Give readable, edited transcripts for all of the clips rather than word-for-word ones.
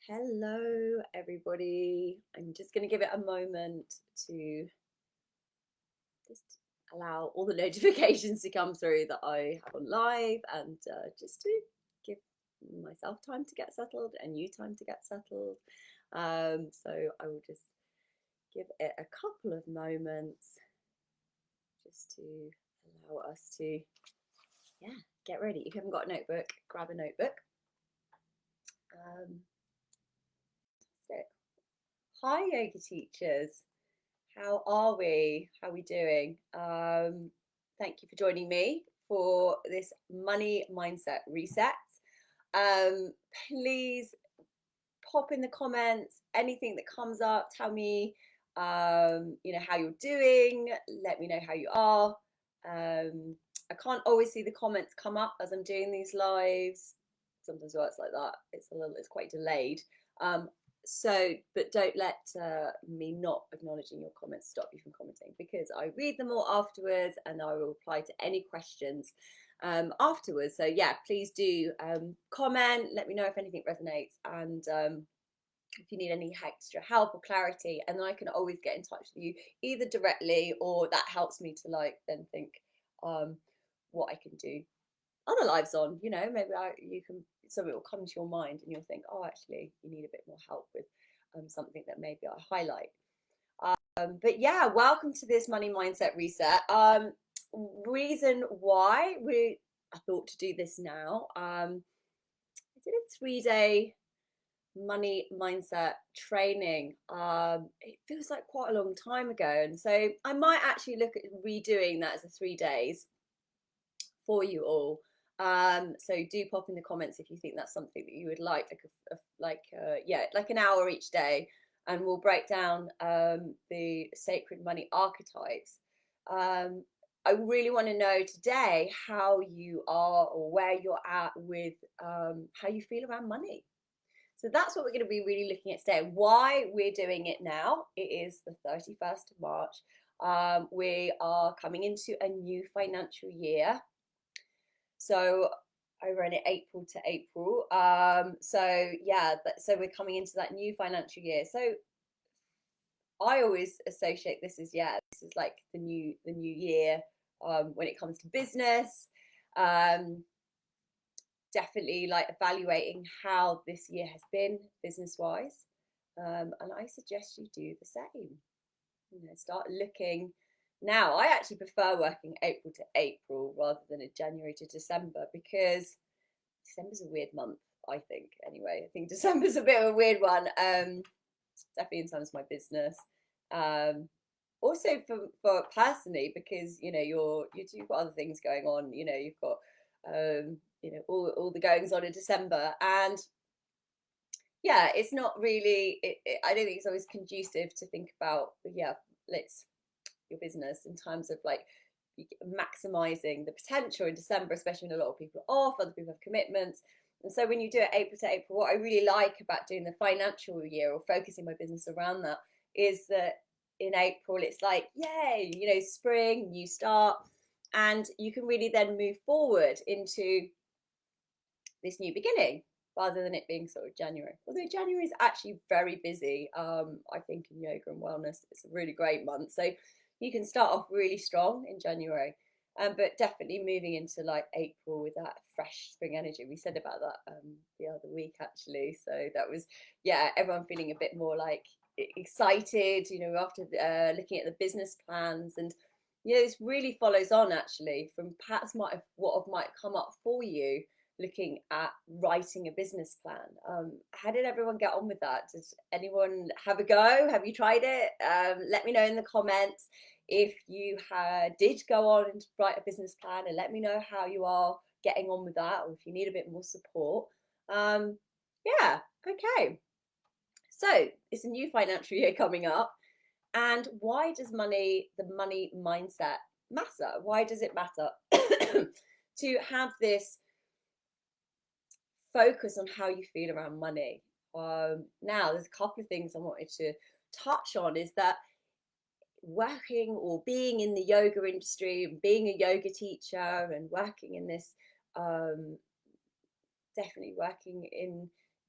Hello, everybody. I'm just going to give it a moment to just allow all the notifications to come through that I have on live and just to give myself time to get settled and you time to get settled. So I will just give it a couple of moments just to allow us to, get ready. If you haven't got a notebook, grab a notebook. Hi, yoga teachers. How are we? How are we doing? Thank you for joining me for this money mindset reset. Please pop in the comments anything that comes up. Tell me, how you're doing. Let me know how you are. I can't always see the comments come up as I'm doing these lives. Sometimes it works like that. It's quite delayed. But don't let me not acknowledging your comments stop you from commenting, because I read them all afterwards and I will reply to any questions afterwards. So yeah, please do comment, let me know if anything resonates, and if you need any extra help or clarity, and then I can always get in touch with you either directly, or that helps me to then think what I can do other lives on. Maybe something will come to your mind and you'll think, oh, actually you need a bit more help with something that maybe I highlight. But yeah, welcome to this money mindset reset. Reason why I thought to do this now, I did a 3-day money mindset training. It feels like quite a long time ago, and so I might actually look at redoing that as a 3 days for you all. So do pop in the comments if you think that's something that you would like an hour each day, and we'll break down the sacred money archetypes. I really want to know today how you are, or where you're at with how you feel around money. So that's what we're going to be really looking at today. Why we're doing it now. It is the 31st of March. We are coming into a new financial year. So I run it April to April. So we're coming into that new financial year. So I always associate this as, this is like the new year when it comes to business. Definitely like evaluating how this year has been business wise. And I suggest you do the same. Start looking. Now, I actually prefer working April to April rather than a January to December, because December's a weird month, I think. Anyway, I think December's a bit of a weird one. Definitely in terms of my business. Also for personally, because you've got other things going on. You've got all the goings on in December, and it's not really. I don't think it's always conducive to think about your business in terms of like maximizing the potential in December, especially when a lot of people are off, other people have commitments. And so when you do it April to April, what I really like about doing the financial year or focusing my business around that is that in April it's like, yay, spring, new start, and you can really then move forward into this new beginning rather than it being sort of January. Although January is actually very busy, I think, in yoga and wellness. It's a really great month. So you can start off really strong in January, but definitely moving into like April with that fresh spring energy. We said about that the other week, actually. So that was, everyone feeling a bit more like excited, after looking at the business plans. And, this really follows on actually from perhaps what might come up for you looking at writing a business plan. How did everyone get on with that? Did anyone have a go? Have you tried it? Let me know in the comments if you did go on and write a business plan, and let me know how you are getting on with that, or if you need a bit more support. Okay. So it's a new financial year coming up, and why does the money mindset matter? Why does it matter to have this focus on how you feel around money? Now, there's a couple of things I wanted to touch on. Is that working or being in the yoga industry, being a yoga teacher, and working in this, definitely working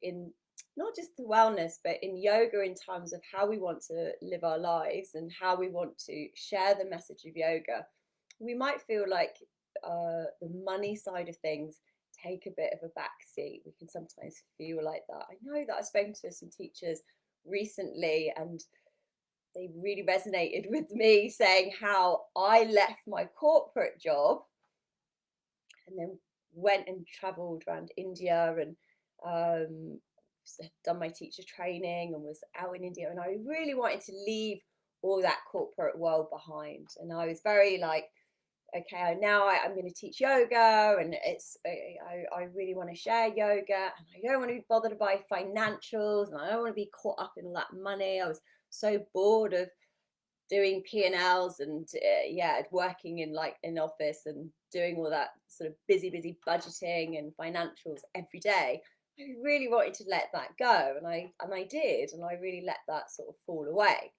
in not just the wellness, but in yoga in terms of how we want to live our lives and how we want to share the message of yoga, we might feel like the money side of things take a bit of a back seat. We can sometimes feel like that. I know that I've spoken to some teachers recently and they really resonated with me saying how I left my corporate job and then went and traveled around India and um, done my teacher training and was out in India. And I really wanted to leave all that corporate world behind. And I was very like, okay, now I'm going to teach yoga, and I really want to share yoga, and I don't want to be bothered by financials, and I don't want to be caught up in all that money. I was so bored of doing P&Ls and yeah, working in like an office and doing all that sort of busy budgeting and financials every day. I really wanted to let that go, and I did, and I really let that sort of fall away.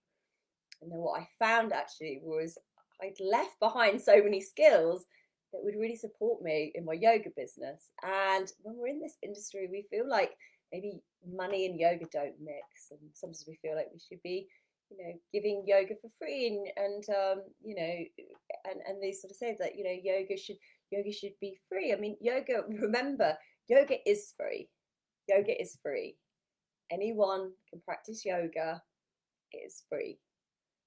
And then what I found actually was I'd left behind so many skills that would really support me in my yoga business. And when we're in this industry, we feel like maybe money and yoga don't mix, and sometimes we feel like we should be, giving yoga for free, and they sort of say that yoga should be free. I mean, yoga. Remember, yoga is free. Yoga is free. Anyone can practice yoga. It is free,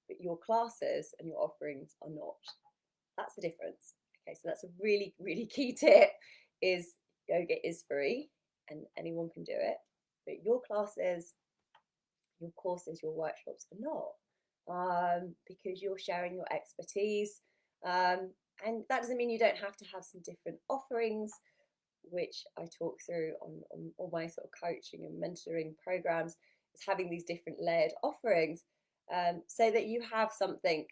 but your classes and your offerings are not. That's the difference. Okay, so that's a really, really key tip is yoga is free and anyone can do it, but your classes, your courses, your workshops are not, because you're sharing your expertise. And that doesn't mean you don't have to have some different offerings, which I talk through on all my sort of coaching and mentoring programs, is having these different layered offerings, so that you have something,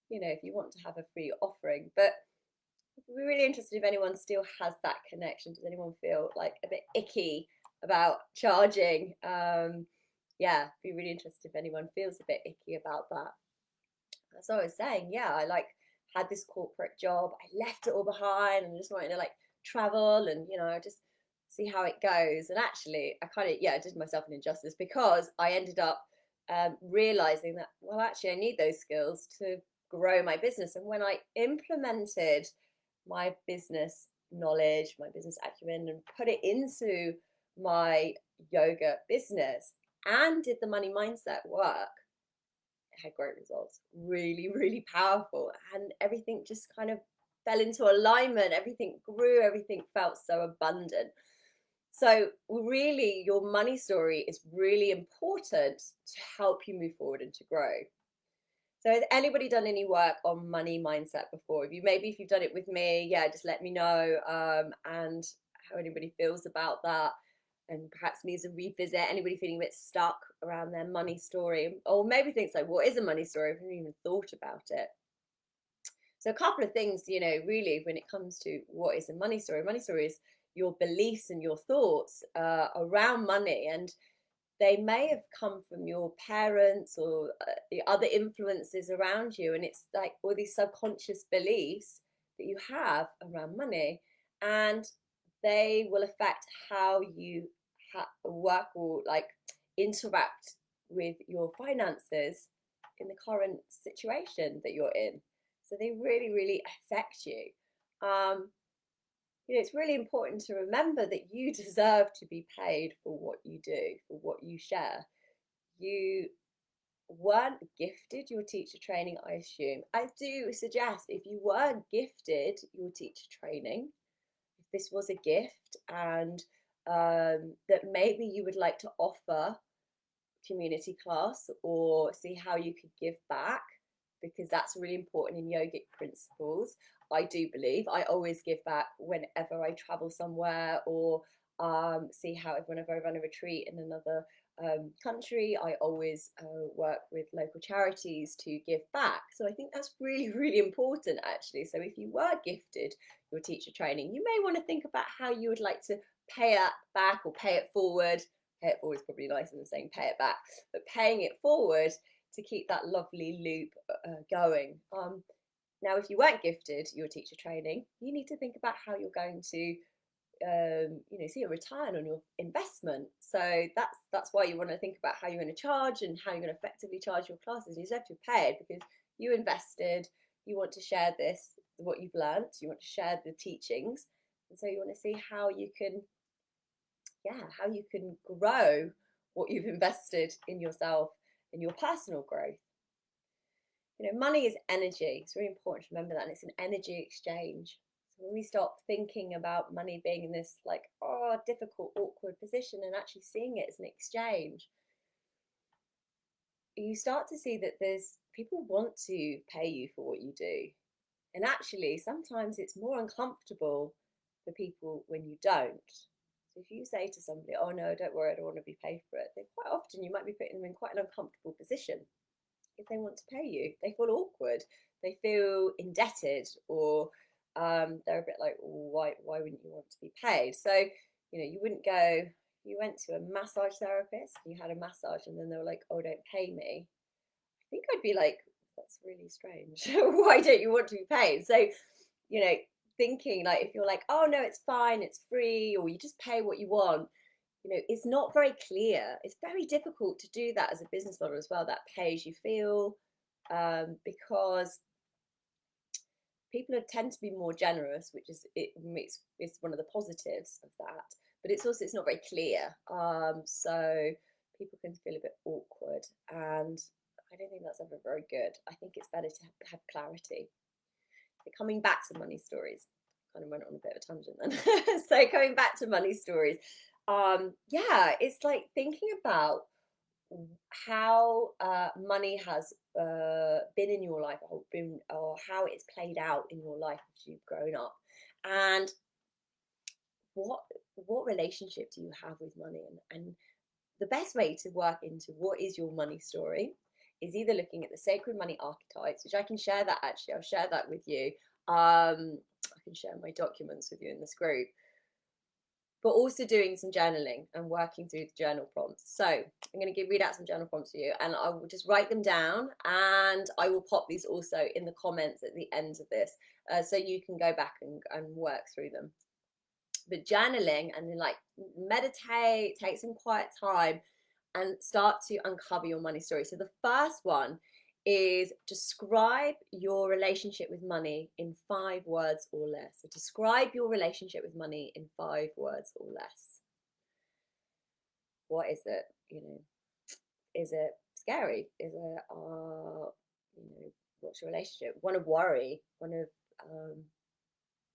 if you want to have a free offering. But we're really interested if anyone still has that connection. Does anyone feel like a bit icky about charging? Yeah, be really interested if anyone feels a bit icky about that. As I was saying, yeah, I like had this corporate job. I left it all behind and just wanted to like travel and just see how it goes. And actually, I kind of did myself an injustice because I ended up realizing that, well, actually, I need those skills to grow my business. And when I implemented my business knowledge, my business acumen, and put it into my yoga business and did the money mindset work, it had great results, really, really powerful. And everything just kind of fell into alignment. Everything grew, everything felt so abundant. So really, your money story is really important to help you move forward and to grow. So has anybody done any work on money mindset before? If you've done it with me, just let me know, and how anybody feels about that, and perhaps needs a revisit. Anybody feeling a bit stuck around their money story, or maybe thinks like, what is a money story? I haven't even thought about it. So a couple of things, really, when it comes to what is a money story. Money story is your beliefs and your thoughts around money, and they may have come from your parents or the other influences around you, and it's like all these subconscious beliefs that you have around money, and they will affect how you work or like interact with your finances in the current situation that you're in. So they really, really affect you. um, it's really important to remember that you deserve to be paid for what you do, for what you share. You weren't gifted your teacher training, I assume. I do suggest if you were gifted your teacher training, if this was a gift, and that maybe you would like to offer community class or see how you could give back, because that's really important in yogic principles. I do believe I always give back whenever I travel somewhere, or see how whenever I run a retreat in another country, I always work with local charities to give back. So I think that's really, really important actually. So if you were gifted your teacher training, you may want to think about how you would like to pay it back or pay it forward. Pay it forward is probably nicer than saying pay it back, but paying it forward to keep that lovely loop going. Now, if you weren't gifted your teacher training, you need to think about how you're going to see a return on your investment. So that's why you want to think about how you're going to charge and how you're going to effectively charge your classes. You deserve to be paid because you invested. You want to share this, what you've learned. You want to share the teachings, and so you want to see how you can, how you can grow what you've invested in yourself and your personal growth. Money is energy. It's really important to remember that, and it's an energy exchange. So when we stop thinking about money being in this difficult, awkward position and actually seeing it as an exchange, you start to see that there's people want to pay you for what you do. And actually, sometimes it's more uncomfortable for people when you don't. So if you say to somebody, oh no, don't worry, I don't want to be paid for it, then quite often you might be putting them in quite an uncomfortable position. If they want to pay you, they feel awkward, they feel indebted, or they're a bit like, why wouldn't you want to be paid? So you wouldn't go, you went to a massage therapist, you had a massage, and then they were like, oh, don't pay me. I think I'd be like, that's really strange. Why don't you want to be paid? So thinking like, if you're like, oh no, it's fine, it's free, or you just pay what you want, it's not very clear. It's very difficult to do that as a business model as well, that pay as you feel, because people tend to be more generous, which is it's one of the positives of that. But it's not very clear, so people can feel a bit awkward, and I don't think that's ever very good. I think it's better to have clarity. So coming back to money stories, kind of went on a bit of a tangent then. So coming back to money stories, it's like thinking about how money has been in your life, or how it's played out in your life as you've grown up, and what relationship do you have with money, and the best way to work into what is your money story is either looking at the sacred money archetypes, which I can share that, actually I'll share that with you. I can share my documents with you in this group, but also doing some journaling and working through the journal prompts. So I'm going to read out some journal prompts for you, and I will just write them down, and I will pop these also in the comments at the end of this, so you can go back and work through them. But journaling, and then like meditate, take some quiet time, and start to uncover your money story. So the first one is describe your relationship with money in 5 words or less. So describe your relationship with money in 5 words or less. What is it? Is it scary? Is it what's your relationship? One of worry, one of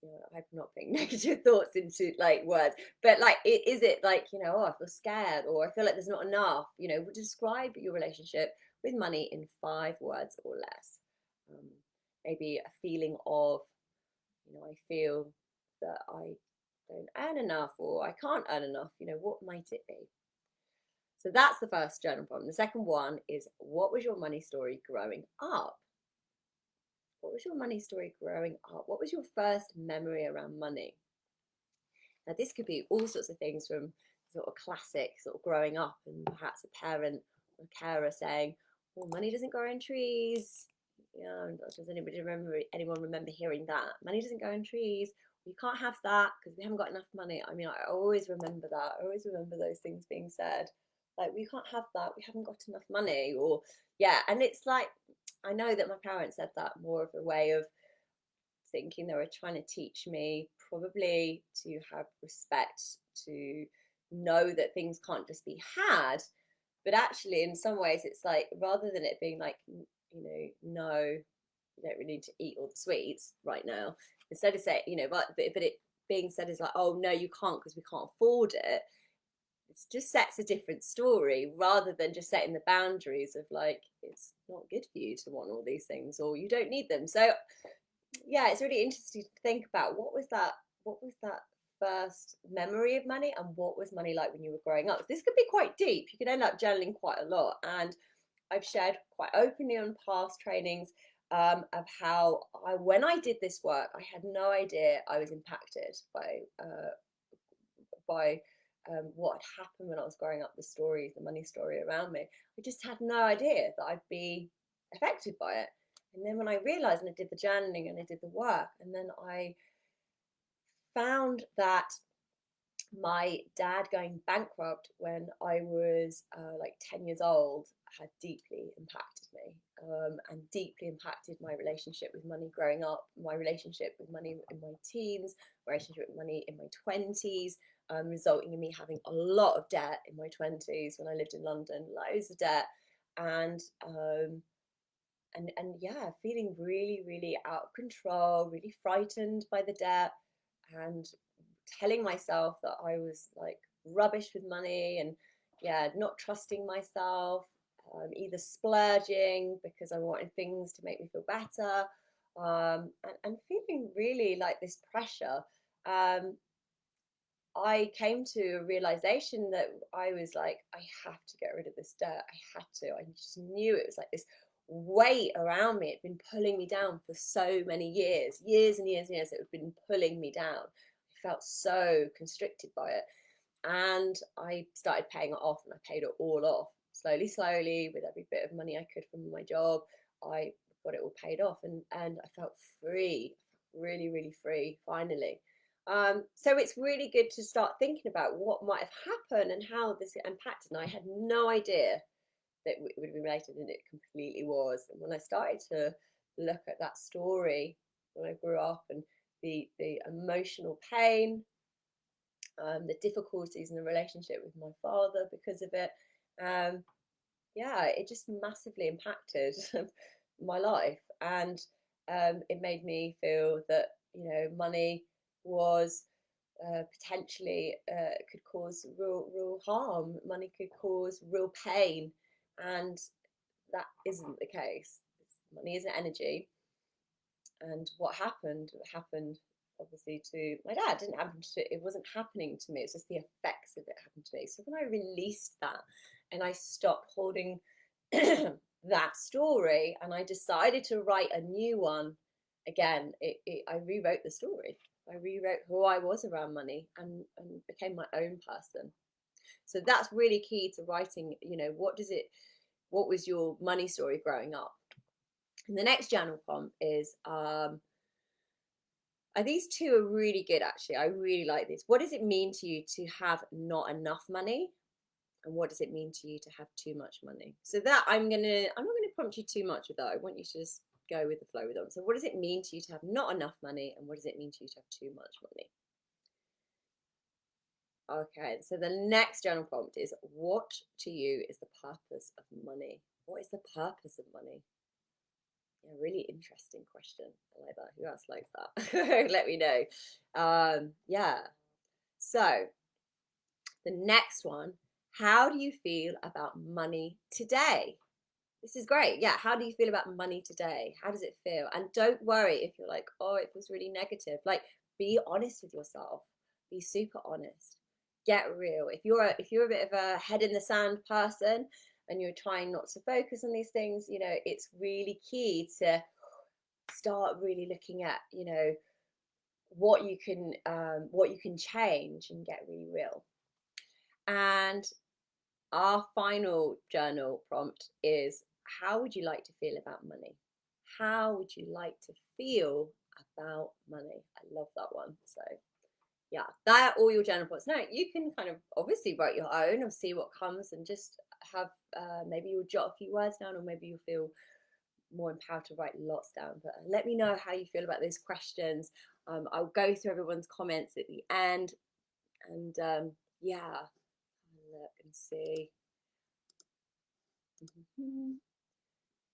I hope I'm not putting negative thoughts into like words, but like, is it like, oh, I feel scared, or I feel like there's not enough, describe your relationship with money in 5 words or less. Maybe a feeling of, I feel that I don't earn enough, or I can't earn enough, what might it be? So that's the first journal prompt. The second one is, what was your money story growing up? What was your money story growing up? What was your first memory around money? Now, this could be all sorts of things, from sort of classic sort of growing up, and perhaps a parent or a carer saying, well, money doesn't grow in trees. Does anyone remember hearing that? Money doesn't grow in trees. You can't have that because we haven't got enough money. I mean, I always remember that. I always remember those things being said. Like, we can't have that. We haven't got enough money. Or, and it's like, I know that my parents said that more of a way of thinking they were trying to teach me probably to have respect, to know that things can't just be had. But actually, in some ways, it's like, rather than it being like, no, you don't really need to eat all the sweets right now, instead of saying, but it being said is like, oh no, you can't because we can't afford it. It just sets a different story, rather than just setting the boundaries of like, it's not good for you to want all these things, or you don't need them. So it's really interesting to think about what was that first memory of money, and what was money like when you were growing up. So this could be quite deep. You could end up journaling quite a lot, and I've shared quite openly on past trainings of how when I did this work, I had no idea I was impacted by what had happened when I was growing up, the money story around me. I just had no idea that I'd be affected by it. And then when I realized, and I did the journaling and I did the work, and then I found that my dad going bankrupt when I was like 10 years old had deeply impacted me, and deeply impacted my relationship with money growing up, my relationship with money in my teens, my relationship with money in my 20s, resulting in me having a lot of debt in my 20s when I lived in London, loads of debt, and yeah, feeling really, really out of control, really frightened by the debt, and telling myself that I was like rubbish with money, and yeah, not trusting myself, either splurging because I wanted things to make me feel better, and feeling really like this pressure. Um, I came to a realization that I was like, I have to get rid of this dirt. I had to. I just knew it was like this weight around me. It'd been pulling me down for so many years, years and years and years. It had been pulling me down. I felt so constricted by it. And I started paying it off, and I paid it all off slowly, slowly, with every bit of money I could from my job. I got it all paid off, and I felt free, really, really free, finally. So it's really good to start thinking about what might have happened and how this impacted. And I had no idea that it would be related, and it completely was. And when I started to look at that story when I grew up, and the emotional pain, the difficulties in the relationship with my father because of it, um, yeah, it just massively impacted my life. And it made me feel that, money was potentially could cause real harm. Money could cause real pain, and that isn't the case. Money isn't energy. And what happened obviously to my dad. It didn't happen to, it wasn't happening to me. It's just the effects of it happened to me. So when I released that, and I stopped holding that story, and I decided to write a new one again, I rewrote the story. I rewrote who I was around money, and became my own person. So that's really key to writing. What was your money story growing up? And the next journal prompt is, these two are really good, actually. I really like this. What does it mean to you to have not enough money? And what does it mean to you to have too much money? So that I'm not gonna prompt you too much with that. I want you to just go with the flow with them. So what does it mean to you to have not enough money, and what does it mean to you to have too much money? Okay, so the next journal prompt is, what to you is the purpose of money? What is the purpose of money? Yeah, really interesting question. I like that. Who else likes that? Let me know. Yeah. So the next one, how do you feel about money today? This is great. Yeah. How do you feel about money today? How does it feel? And don't worry if you're like, oh, it feels really negative. Like, be honest with yourself. Be super honest. Get real. If you're a bit of a head in the sand person, and you're trying not to focus on these things, it's really key to start really looking at, what you can change, and get really real. And our final journal prompt is, how would you like to feel about money? How would you like to feel about money? I love that one. So yeah, that are all your journal prompts. Now you can kind of obviously write your own, or see what comes, and just have maybe you'll jot a few words down, or maybe you'll feel more empowered to write lots down. But let me know how you feel about those questions. I'll go through everyone's comments at the end, and yeah, look and see.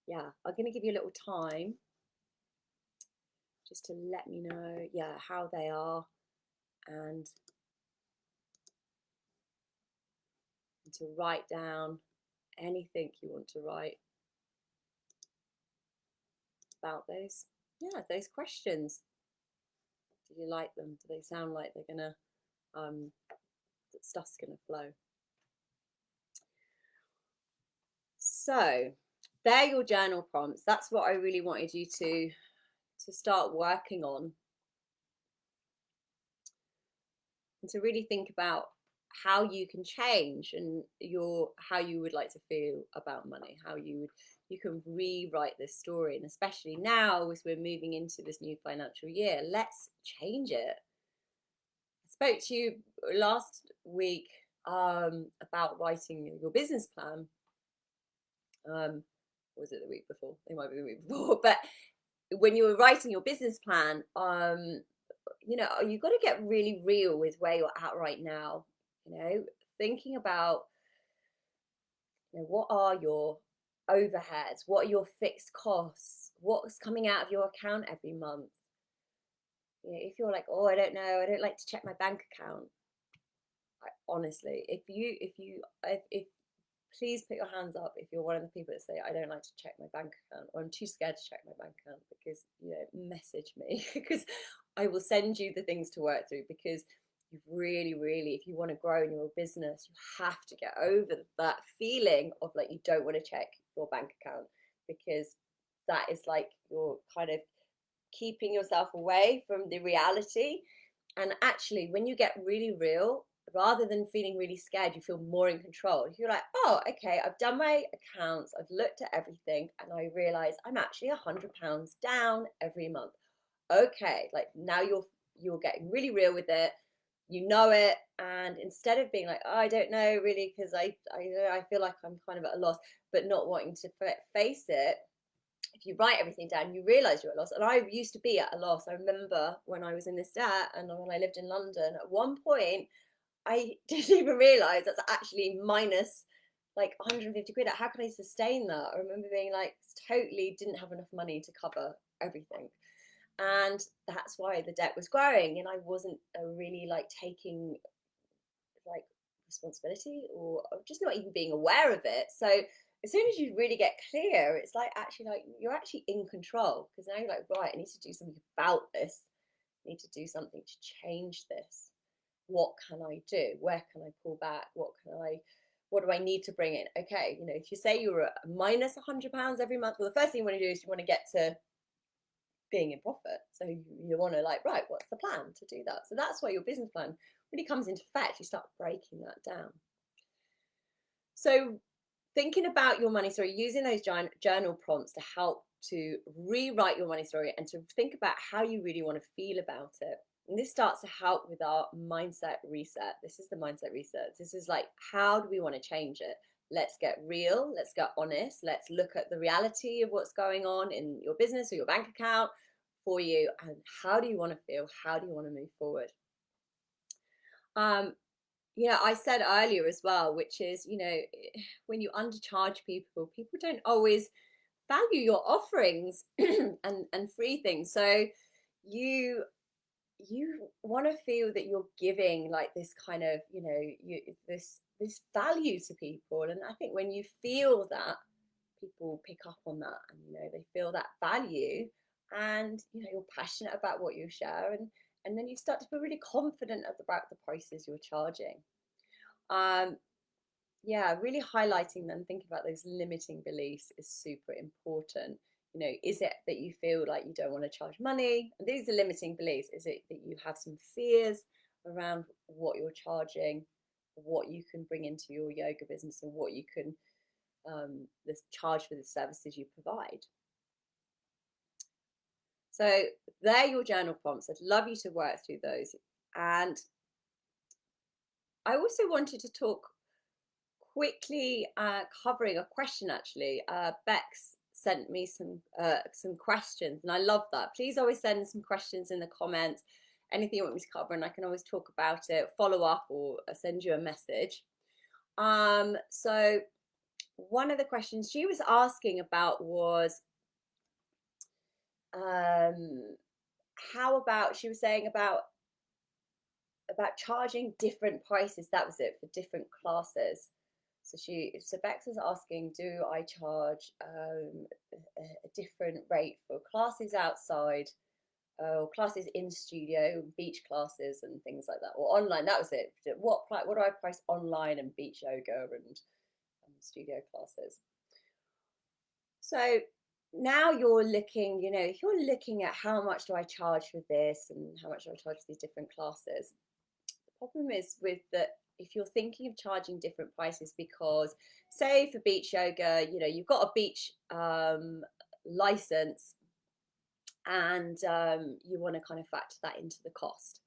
Yeah, I'm going to give you a little time just to let me know, yeah, how they are, and to write down anything you want to write about those questions. Do you like them? Do they sound like they're gonna that stuff's gonna flow? So they're your journal prompts. That's what I really wanted you to start working on, and to really think about how you can change, and how you would like to feel about money, how you can rewrite this story. And especially now, as we're moving into this new financial year, let's change it. spoke to you last week about writing your business plan. Was it the week before? It might be the week before. But when you were writing your business plan, you've got to get really real with where you're at right now. Thinking about, what are your overheads? What are your fixed costs? What's coming out of your account every month? If you're like, oh, I don't know, I don't like to check my bank account. Honestly, if please put your hands up if you're one of the people that say, I don't like to check my bank account, or I'm too scared to check my bank account, because, message me because I will send you the things to work through. Because you really, really, if you want to grow in your business, you have to get over that feeling of like you don't want to check your bank account, because that is like you're kind of keeping yourself away from the reality. And actually, when you get really real, rather than feeling really scared, you feel more in control. You're like, oh, okay, I've done my accounts, I've looked at everything, and I realize I'm actually £100 down every month. Okay, like now you're getting really real with it. You know it. And instead of being like, oh, I don't know really, because I feel like I'm kind of at a loss, but not wanting to face it, if you write everything down, you realize you're at a loss. And I used to be at a loss. I remember when I was in this debt and when I lived in London, at one point I didn't even realize that's actually minus like 150 quid. How can I sustain that? I remember being like, totally didn't have enough money to cover everything. And that's why the debt was growing, and I wasn't really like taking like responsibility, or just not even being aware of it. So as soon as you really get clear, it's like actually like you're actually in control, because now you're like, right, I need to do something about this. I need to do something to change this. What can I do? Where can I pull back? What do I need to bring in? Okay, if you say you're at minus £100 every month, well, the first thing you want to do is you want to get to being in profit. So you want to like, right, what's the plan to do that? So that's why your business plan really comes into effect. You start breaking that down. So thinking about your money story, using those journal prompts to help to rewrite your money story and to think about how you really want to feel about it. And this starts to help with our mindset reset. This is the mindset reset. This is like, how do we want to change it? Let's get real. Let's get honest. Let's look at the reality of what's going on in your business or your bank account for you. And how do you want to feel? How do you want to move forward? I said earlier as well, which is, when you undercharge people, people don't always value your offerings and free things. So you want to feel that you're giving like this kind of, this value to people. And I think when you feel that, people pick up on that, and they feel that value, and you're passionate about what you share, and then you start to feel really confident about the prices you're charging. Really highlighting them, thinking about those limiting beliefs is super important. Is it that you feel like you don't want to charge money? And these are limiting beliefs. Is it that you have some fears around what you're charging, what you can bring into your yoga business, and what you can charge for the services you provide? So they're your journal prompts. I'd love you to work through those. And I also wanted to talk quickly, covering a question actually. Bex sent me some questions, and I love that. Please always send some questions in the comments, anything you want me to cover, and I can always talk about it, follow up, or send you a message. So one of the questions she was asking about was, how about, she was saying about charging different prices. That was it, for different classes. So Bex was asking, do I charge a different rate for classes outside, or classes in studio, beach classes and things like that, or online? That was it. What do I price online and beach yoga and studio classes? So now you're looking, you're looking at how much do I charge for this and how much do I charge for these different classes. The problem is with that, if you're thinking of charging different prices, because say for beach yoga, you've got a beach license, and you want to kind of factor that into the cost.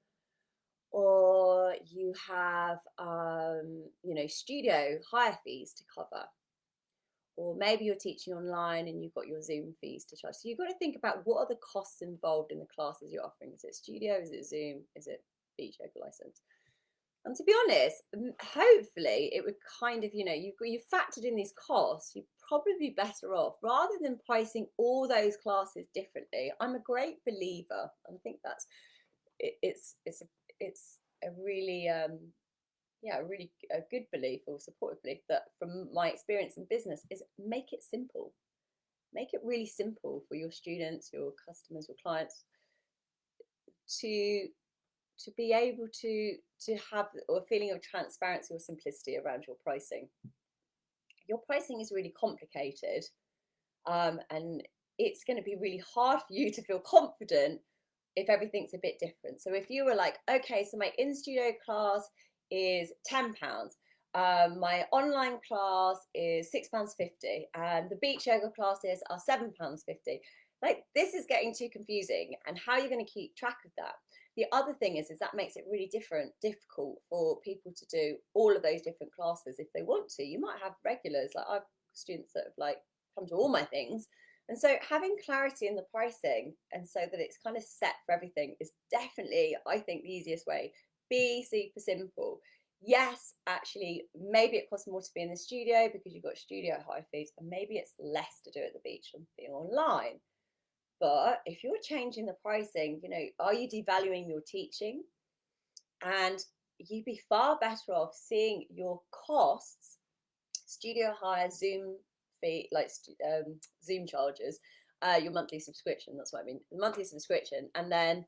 or you have, studio hire fees to cover, or maybe you're teaching online and you've got your Zoom fees to charge. So you've got to think about what are the costs involved in the classes you're offering. Is it studio? Is it Zoom? Is it beach yoga license? And to be honest, hopefully it would kind of, you've factored in these costs, you'd probably be better off rather than pricing all those classes differently. I'm a great believer, and I think that's it's a really a good belief or supportive belief that from my experience in business is make it simple. Make it really simple for your students, your customers, your clients to be able to have a feeling of transparency or simplicity around your pricing. Your pricing is really complicated, and it's going to be really hard for you to feel confident if everything's a bit different. So if you were like, okay, so my in-studio class is £10, my online class is £6.50, and the beach yoga classes are £7.50. Like, this is getting too confusing, and how are you going to keep track of that? The other thing is that makes it really difficult for people to do all of those different classes if they want to. You might have regulars, like I've students that have like come to all my things. And so having clarity in the pricing, and so that it's kind of set for everything, is definitely, I think, the easiest way. Be super simple. Yes, actually, maybe it costs more to be in the studio because you've got studio hire fees, and maybe it's less to do at the beach than being online. But if you're changing the pricing, are you devaluing your teaching? And you'd be far better off seeing your costs, studio hire, Zoom fee, like Zoom charges, your monthly subscription. That's what I mean, the monthly subscription, and then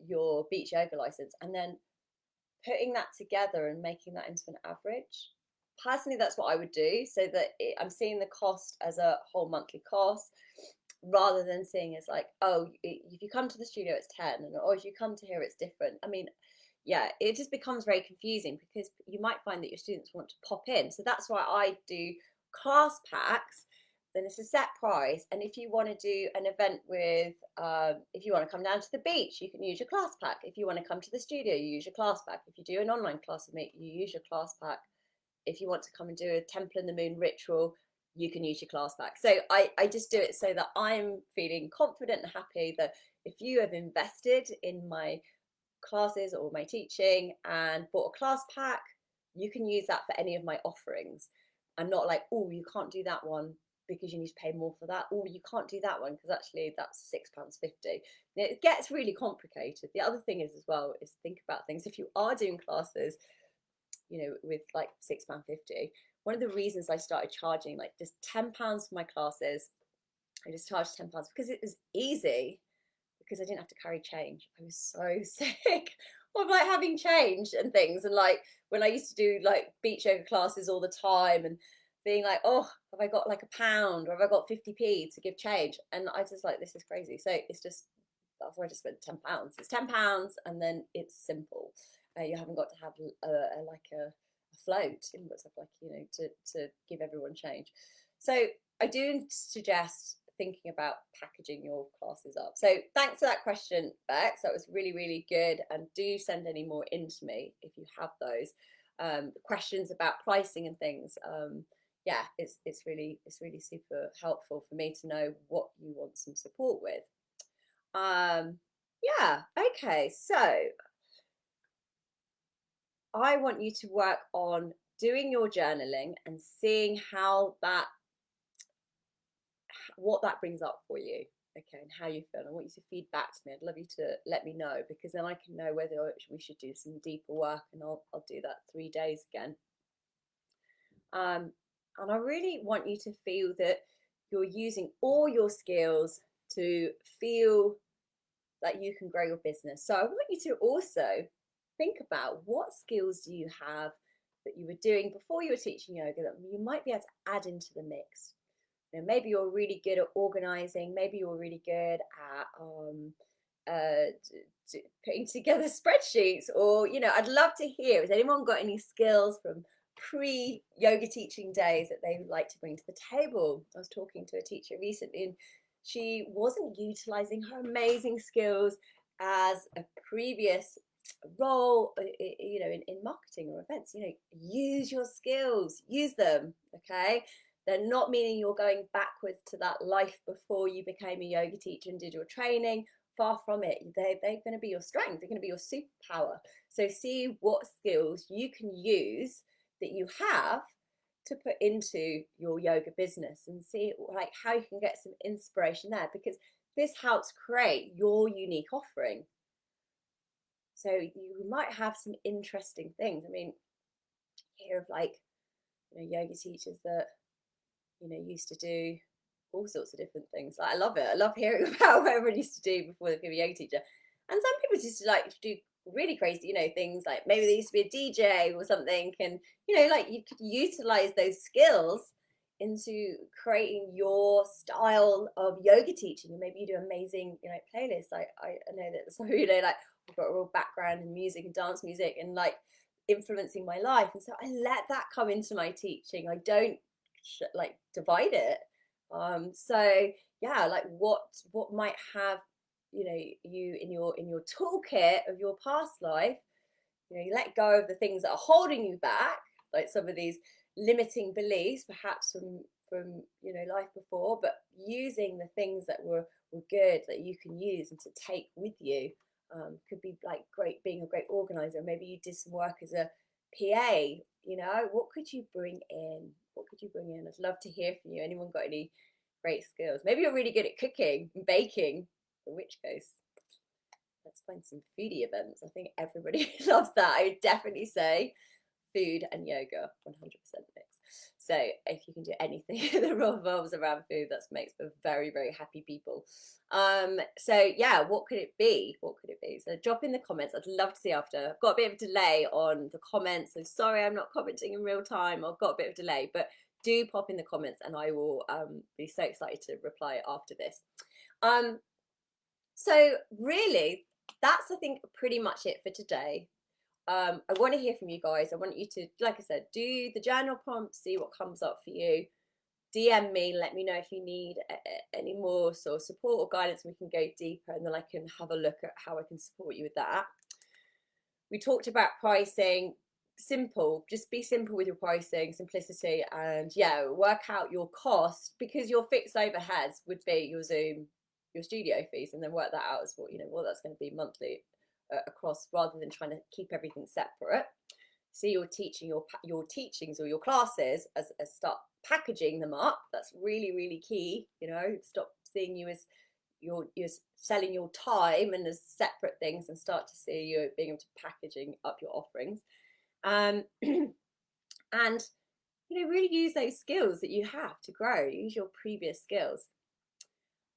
your beach yoga license, and then putting that together and making that into an average. Personally, that's what I would do, so that I'm seeing the cost as a whole monthly cost, rather than seeing as like, oh, if you come to the studio it's 10, and or if you come to here it's different. I mean, yeah, it just becomes very confusing because you might find that your students want to pop in. So that's why I do class packs. Then it's a set price, and if you want to do an event with, if you want to come down to the beach, you can use your class pack. If you want to come to the studio, you use your class pack. If you do an online class with me, you use your class pack. If you want to come and do a temple in the moon ritual, you can use your class pack. So I just do it so that I'm feeling confident and happy that if you have invested in my classes or my teaching and bought a class pack, you can use that for any of my offerings. I'm not like, oh, you can't do that one because you need to pay more for that, or you can't do that one because actually that's £6.50. It gets really complicated. The other thing is as well is think about things. If you are doing classes, with like £6.50, one of the reasons I started charging like just £10 for my classes, I just charged £10 because it was easy, because I didn't have to carry change. I was so sick of like having change and things, and like when I used to do like beach yoga classes all the time and being like, oh, have I got like £1 or have I got 50p to give change? And I just like, this is crazy. So it's just, that's why I just spent £10. It's £10, and then it's simple. You haven't got to have a float. You haven't got to have to give everyone change. So I do suggest thinking about packaging your classes up. So thanks for that question, Bex. That was really, really good. And do send any more in to me if you have those questions about pricing and things. Yeah, it's really super helpful for me to know what you want some support with. Yeah, okay, so I want you to work on doing your journaling and seeing what that brings up for you, okay, and how you feel. I want you to feed back to me. I'd love you to let me know, because then I can know whether we should do some deeper work, and I'll do that 3 days again. And I really want you to feel that you're using all your skills to feel that you can grow your business. So I want you to also think about, what skills do you have that you were doing before you were teaching yoga that you might be able to add into the mix. Maybe you're really good at organizing. Maybe you're really good at putting together spreadsheets, or I'd love to hear, has anyone got any skills from pre-yoga teaching days that they would like to bring to the table? I was talking to a teacher recently, and she wasn't utilizing her amazing skills as a previous role, you know, in marketing or events, you know, use your skills, use them. Okay, they're not meaning you're going backwards to that life before you became a yoga teacher and did your training. Far from it. They're going to be your strength. They're going to be your superpower. So see what skills you can use that you have to put into your yoga business, and see like how you can get some inspiration there, because this helps create your unique offering. So you might have some interesting things. I mean, hear of like, you know, yoga teachers that, you know, used to do all sorts of different things. Like, I love it. I love hearing about what everyone used to do before they became a yoga teacher. And some people just like to do really crazy, you know, things like maybe they used to be a DJ or something. And, you know, like you could utilize those skills into creating your style of yoga teaching. And maybe you do amazing, you know, playlists. Like I know that some, you know, like I've got a real background in music and dance music and like influencing my life. And so I let that come into my teaching. I don't like divide it. So yeah, like what might have, you know, you in your toolkit of your past life. You know, you let go of the things that are holding you back, like some of these limiting beliefs perhaps from, you know, life before, but using the things that were good that you can use and to take with you. Could be like great, being a great organizer. Maybe you did some work as a PA. You know, what could you bring in? What could you bring in? I'd love to hear from you. Anyone got any great skills? Maybe you're really good at cooking and baking, in which case let's find some foodie events. I think everybody loves that. I would definitely say food and yoga 100% mix. So if you can do anything that revolves around food, that makes for very, very happy people. So yeah, what could it be? What could it be? So drop in the comments. I'd love to see after. I've got a bit of a delay on the comments, so sorry I'm not commenting in real time. I've got a bit of delay, but do pop in the comments and I will be so excited to reply after this. So really, that's I think pretty much it for today. I want to hear from you guys. I want you to, like I said, do the journal prompt, see what comes up for you. DM me, let me know if you need any more sort of support or guidance. We can go deeper and then I can have a look at how I can support you with that. We talked about pricing. Simple, just be simple with your pricing, simplicity, and yeah, work out your cost, because your fixed overheads would be your Zoom, your studio fees, and then work that out as what, you know, what that's going to be monthly across, rather than trying to keep everything separate. So you're teaching your teachings or your classes as start packaging them up. That's really, really key. You know, stop seeing you as you're selling your time and as separate things, and start to see you being able to packaging up your offerings. And you know, really use those skills that you have to grow. Use your previous skills.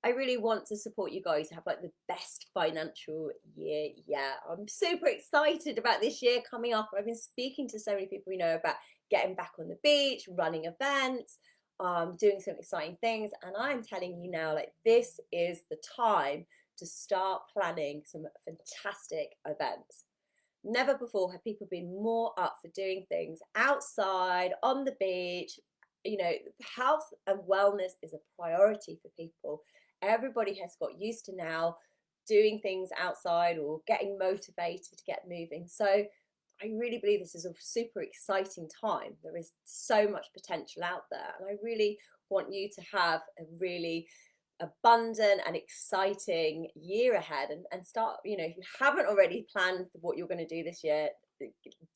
I really want to support you guys to have like the best financial year. Yeah, I'm super excited about this year coming up. I've been speaking to so many people, you know, about getting back on the beach, running events, doing some exciting things. And I'm telling you now, like, this is the time to start planning some fantastic events. Never before have people been more up for doing things outside, on the beach. You know, health and wellness is a priority for people. Everybody has got used to now doing things outside or getting motivated to get moving. So I really believe this is a super exciting time. There is so much potential out there. And I really want you to have a really abundant and exciting year ahead, and start, you know, if you haven't already planned what you're going to do this year,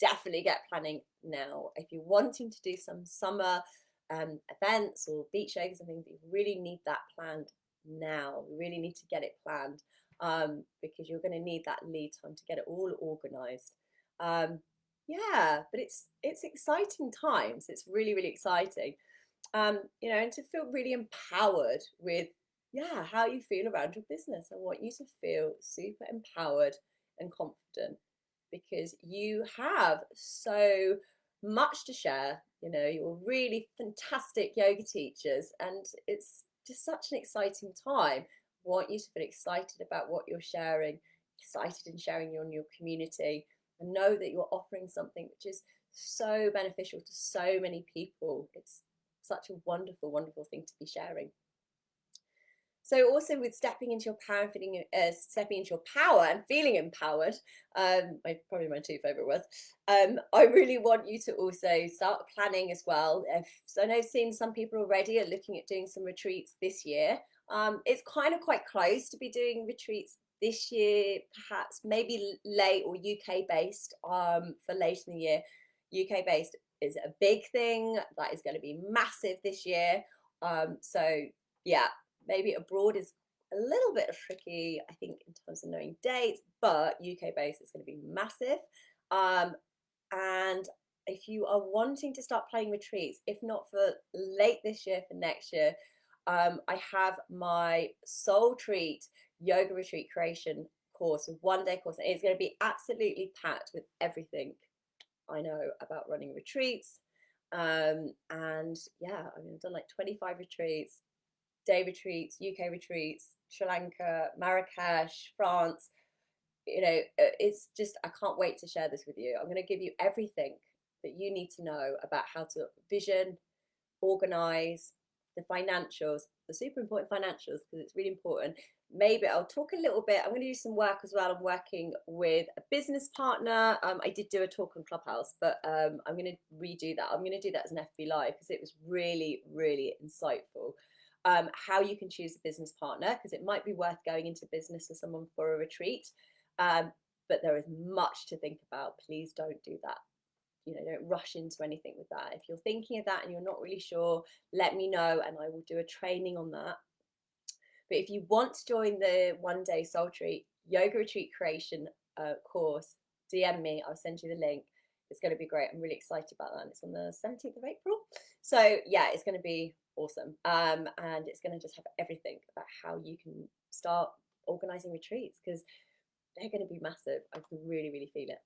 definitely get planning now. If you're wanting to do some summer events or beach eggs and things, you really need that planned now. You really need to get it planned, because you're going to need that lead time to get it all organized. Yeah, but it's exciting times. It's really, really exciting. You know, and to feel really empowered with, yeah, how you feel around your business. I want you to feel super empowered and confident, because you have so much to share. You know, you're really fantastic yoga teachers, and it's just such an exciting time. I want you to feel excited about what you're sharing, excited in sharing on your community, and know that you're offering something which is so beneficial to so many people. It's such a wonderful, wonderful thing to be sharing. So also with stepping into your power and feeling, stepping into your power and feeling empowered, probably my two favorite words. I really want you to also start planning as well. So I know I've seen some people already are looking at doing some retreats this year. It's kind of quite close to be doing retreats this year, perhaps maybe late or UK based. For later in the year, UK based is a big thing that is going to be massive this year. So yeah, maybe abroad is a little bit tricky, I think, in terms of knowing dates, but UK based is going to be massive. And if you are wanting to start planning retreats, if not for late this year, for next year, I have my Soul Treat yoga retreat creation course, a 1 day course. And it's going to be absolutely packed with everything I know about running retreats. And yeah, I mean, I've done like 25 retreats, day retreats, UK retreats, Sri Lanka, Marrakesh, France. It's just, I can't wait to share this with you. I'm going to give you everything that you need to know about how to vision, organize, the financials, the super important financials, because it's really important. Maybe I'll talk a little bit. I'm going to do some work as well. I'm working with a business partner. I did do a talk on Clubhouse, but I'm going to redo that. I'm going to do that as an FB Live because it was really, really insightful. How you can choose a business partner, because it might be worth going into business with someone for a retreat. But there is much to think about. Please don't do that. Don't rush into anything with that. If you're thinking of that and you're not really sure, let me know and I will do a training on that. But if you want to join the 1 day Soul Treat yoga retreat creation course, DM me. I'll send you the link. It's going to be great. I'm really excited about that. And it's on the 17th of April. So yeah, it's going to be awesome. And it's going to just have everything about how you can start organizing retreats, because they're going to be massive. I can really, really feel it.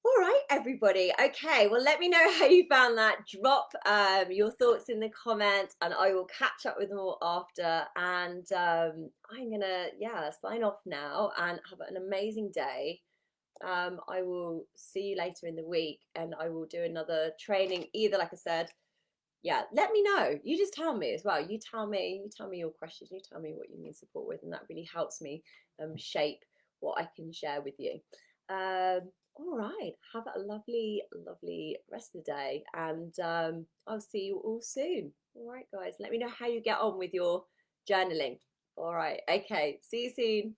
All right, everybody. Okay, well, let me know how you found that. Drop your thoughts in the comments and I will catch up with them all after. And I'm going to, sign off now and have an amazing day. I will see you later in the week and I will do another training, either, like I said, let me know. You just tell me as well. You tell me your questions. You tell me what you need support with, and that really helps me shape what I can share with you. All right, have a lovely, lovely rest of the day, and I'll see you all soon. All right, guys, let me know how you get on with your journaling. All right, okay, see you soon.